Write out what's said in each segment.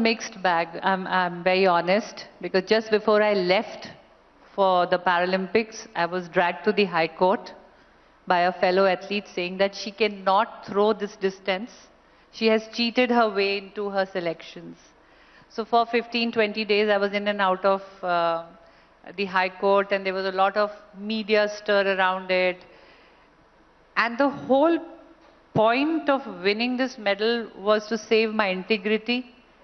mixed bag. I'm very honest, because just before I left for the Paralympics, I was dragged to the High Court by a fellow athlete saying that she cannot throw this distance. She has cheated her way into her selections. So for 15, 20 days, I was in and out of the High Court, and there was a lot of media stir around it. And the whole point of winning this medal was to save my integrity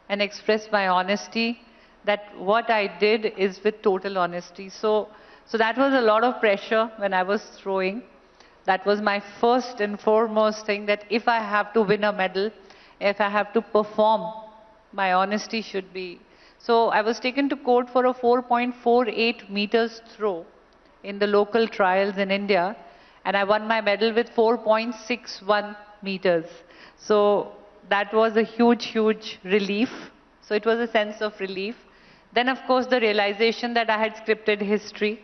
and express my honesty, that what I did is with total honesty. So that was a lot of pressure when I was throwing. That was my first and foremost thing, that if I have to win a medal, if I have to perform, my honesty should be. So I was taken to court for a 4.48 meters throw in the local trials in India, and I won my medal with 4.61 meters. So that was a huge, huge relief. So it was a sense of relief. Then, of course, the realization that I had scripted history.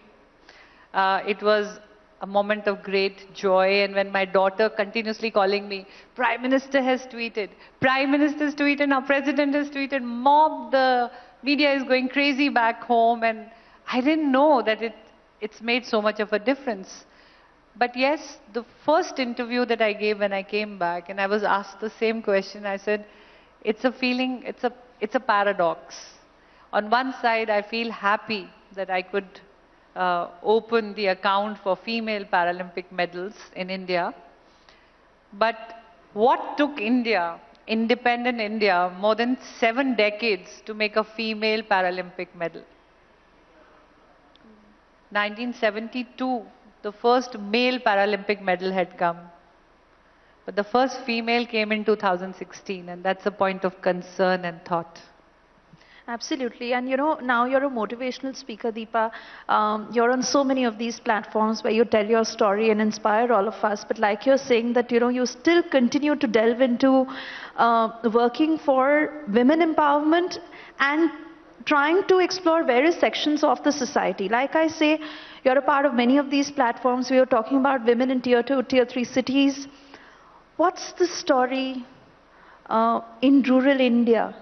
It was a moment of great joy, and when my daughter continuously calling me, Prime Minister has tweeted, Prime Minister has tweeted, now President has tweeted, Mom, the media is going crazy back home, and I didn't know that it's made so much of a difference. But yes, the first interview that I gave when I came back, and I was asked the same question, I said, it's a feeling, it's a paradox. On one side, I feel happy that I could open the account for female Paralympic medals in India. But what took India, independent India, more than 7 decades to make a female Paralympic medal? 1972, the first male Paralympic medal had come. But the first female came in 2016, and that's a point of concern and thought. Absolutely. And now you're a motivational speaker, Deepa. You're on so many of these platforms where you tell your story and inspire all of us. But like you're saying that, you still continue to delve into working for women empowerment and trying to explore various sections of the society. Like I say, you're a part of many of these platforms. We are talking about women in tier 2, tier 3 cities. What's the story in rural India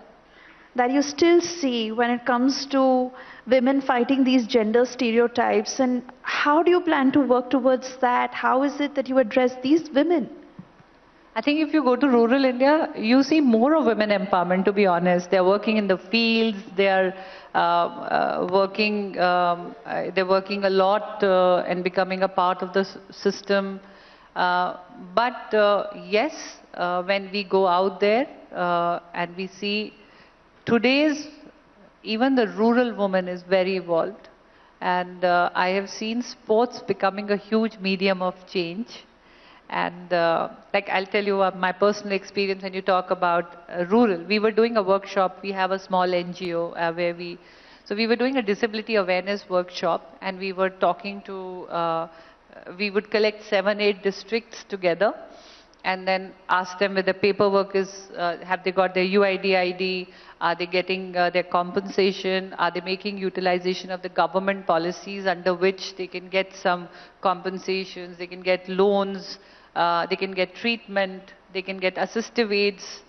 that you still see when it comes to women fighting these gender stereotypes, and how do you plan to work towards that? How is it that you address these women? I think if you go to rural India, you see more of women empowerment, to be honest. They're working in the fields, they're working a lot and becoming a part of the system. But yes, when we go out there and we see today's, even the rural woman is very evolved, and I have seen sports becoming a huge medium of change. And like I'll tell you my personal experience when you talk about rural. We were doing a workshop, we have a small NGO where so we were doing a disability awareness workshop, and we were talking to, we would collect 7, 8 districts together, and then ask them whether paperwork is, have they got their UID ID, are they getting their compensation, are they making utilization of the government policies under which they can get some compensations, they can get loans, they can get treatment, they can get assistive aids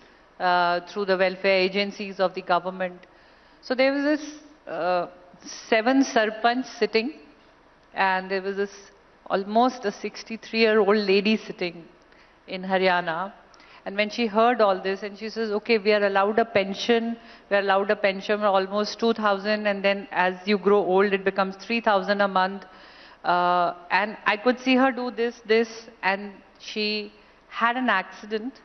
through the welfare agencies of the government. So there was this 7 sarpanch sitting, and there was this almost a 63-year-old lady sitting in Haryana. And when she heard all this, and she says, okay, we are allowed a pension of almost 2,000, and then as you grow old, it becomes 3,000 a month. And I could see her do this, and she had an accident,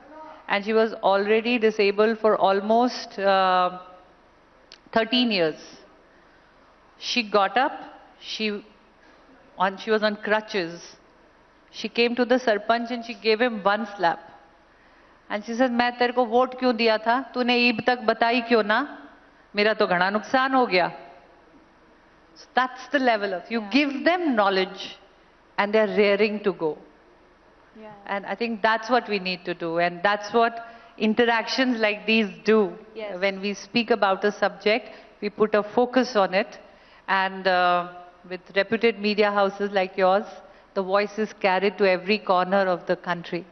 and she was already disabled for almost 13 years. She got up, she was on crutches. She came to the sarpanch and she gave him 1 slap. And she said, मैं तेरे को vote क्यों दिया था? तूने ईब तक बताई क्यों ना? मेरा तो घना नुकसान हो गया. So that's the level of, you give them knowledge and they're raring to go. Yeah. And I think that's what we need to do, and that's what interactions like these do. Yes. When we speak about a subject, we put a focus on it, and with reputed media houses like yours, the voice is carried to every corner of the country.